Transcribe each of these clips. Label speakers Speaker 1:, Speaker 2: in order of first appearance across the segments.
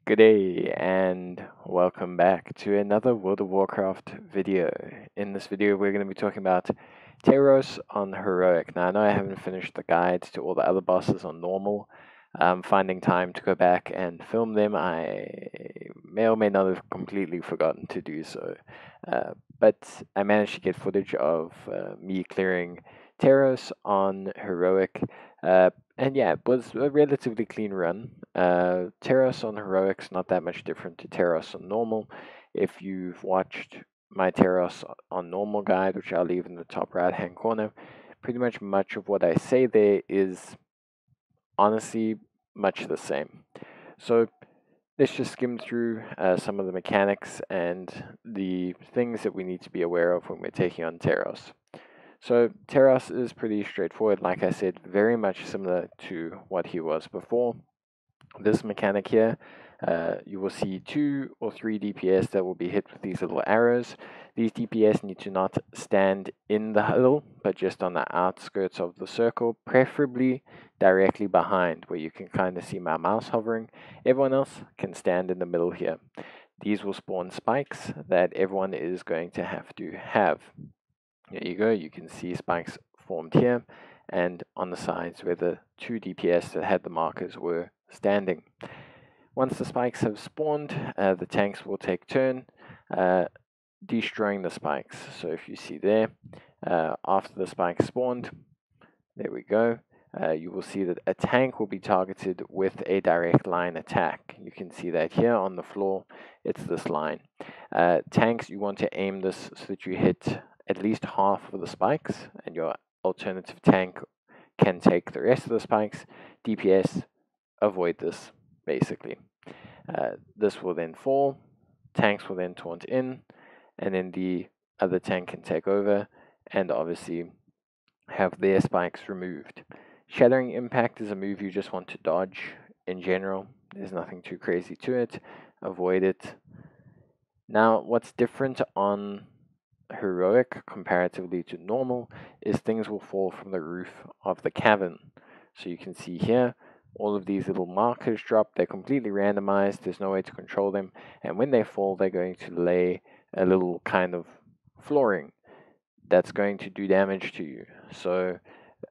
Speaker 1: Good day and welcome back to another World of Warcraft video. In this video, we're going to be talking about Terros on Heroic. Now, I know I haven't finished the guides to all the other bosses on normal. Finding time to go back and film them, I may or may not have completely forgotten to do so. But I managed to get footage of me clearing Terros on Heroic. And yeah, it was a relatively clean run. Terros on Heroic's not that much different to Terros on normal. If you've watched my Terros on normal guide, which I'll leave in the top right hand corner, pretty much of what I say there is honestly much the same. So let's just skim through some of the mechanics and the things that we need to be aware of when we're taking on Terros. So Terros is pretty straightforward, like I said, very much similar to what he was before. This mechanic here, you will see 2 or 3 DPS that will be hit with these little arrows. These DPS need to not stand in the huddle, but just on the outskirts of the circle, preferably directly behind, where you can kind of see my mouse hovering. Everyone else can stand in the middle here. These will spawn spikes that everyone is going to have. There you go, you can see spikes formed here and on the sides where the 2 DPS that had the markers were standing. Once the spikes have spawned, the tanks will take turn destroying the spikes. So if you see there, after the spikes spawned, there we go, you will see that a tank will be targeted with a direct line attack. You can see that here on the floor, it's this line. Tanks, you want to aim this so that you hit at least half of the spikes, and your alternative tank can take the rest of the spikes. DPS, avoid this, basically. This will then fall, tanks will then taunt in, and then the other tank can take over, and obviously have their spikes removed. Shattering Impact is a move you just want to dodge in general. There's nothing too crazy to it. Avoid it. Now, what's different on Heroic comparatively to normal is things will fall from the roof of the cavern. So you can see here, all of these little markers drop. They're completely randomized. There's no way to control them. And when they fall, they're going to lay a little kind of flooring that's going to do damage to you. So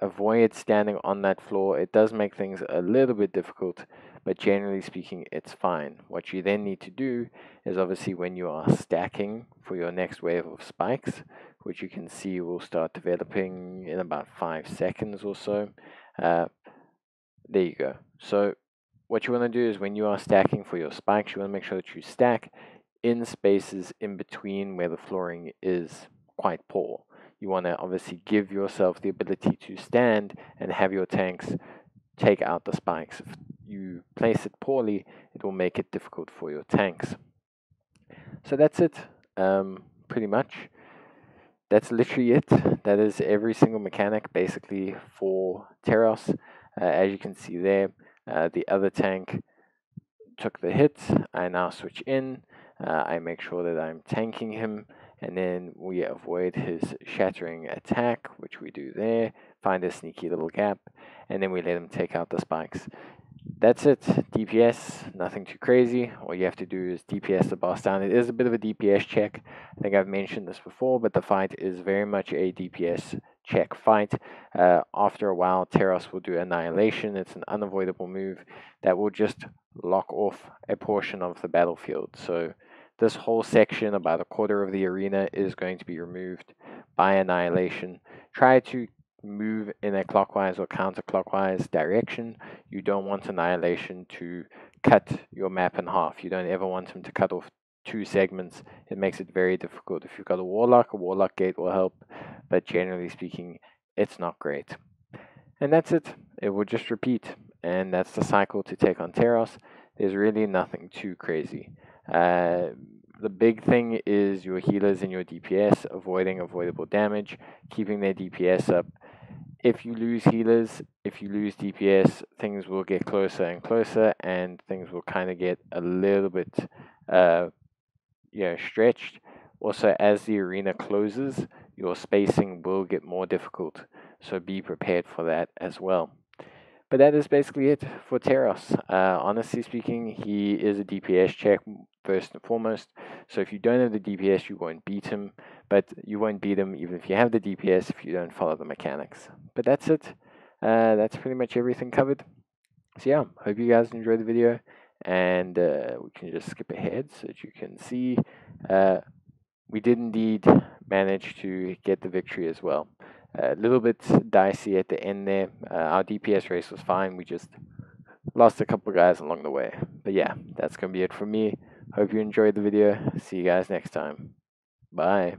Speaker 1: avoid standing on that floor. It does make things a little bit difficult, but generally speaking, it's fine. What you then need to do is obviously when you are stacking for your next wave of spikes, which you can see will start developing in about 5 seconds or so. There you go. So what you want to do is when you are stacking for your spikes, you want to make sure that you stack in spaces in between where the flooring is quite poor. You want to obviously give yourself the ability to stand and have your tanks take out the spikes. If you place it poorly, it will make it difficult for your tanks. So that's it, pretty much. That's literally it. That is every single mechanic basically for Terros. As you can see there, the other tank took the hit. I now switch in. I make sure that I'm tanking him, and then we avoid his shattering attack, which we do there. Find a sneaky little gap, and then we let him take out the spikes. That's it. DPS, nothing too crazy. All you have to do is DPS the boss down. It is a bit of a DPS check. I think I've mentioned this before, but the fight is very much a DPS check fight. After a while, Terros will do Annihilation. It's an unavoidable move that will just lock off a portion of the battlefield. So this whole section, about a quarter of the arena, is going to be removed by Annihilation. Try to move in a clockwise or counterclockwise direction. You don't want Annihilation to cut your map in half. You don't ever want him to cut off 2 segments. It makes it very difficult. If you've got a Warlock gate will help, but generally speaking, it's not great. And that's it. It will just repeat, and that's the cycle to take on Terros. There's really nothing too crazy. The big thing is your healers and your DPS avoiding avoidable damage, keeping their DPS up. If you lose healers, if you lose DPS, things will get closer and closer, and things will kind of get a little bit, stretched. Also, as the arena closes, your spacing will get more difficult, so be prepared for that as well. But that is basically it for Terros. Honestly speaking, he is a DPS check first and foremost. So if you don't have the DPS, you won't beat him. But you won't beat him even if you have the DPS if you don't follow the mechanics. But that's it. That's pretty much everything covered. So yeah, hope you guys enjoyed the video. And we can just skip ahead so that you can see we did indeed manage to get the victory as well. A little bit dicey at the end there. Our DPS race was fine. We just lost a couple guys along the way. But yeah, that's going to be it from me. Hope you enjoyed the video. See you guys next time. Bye.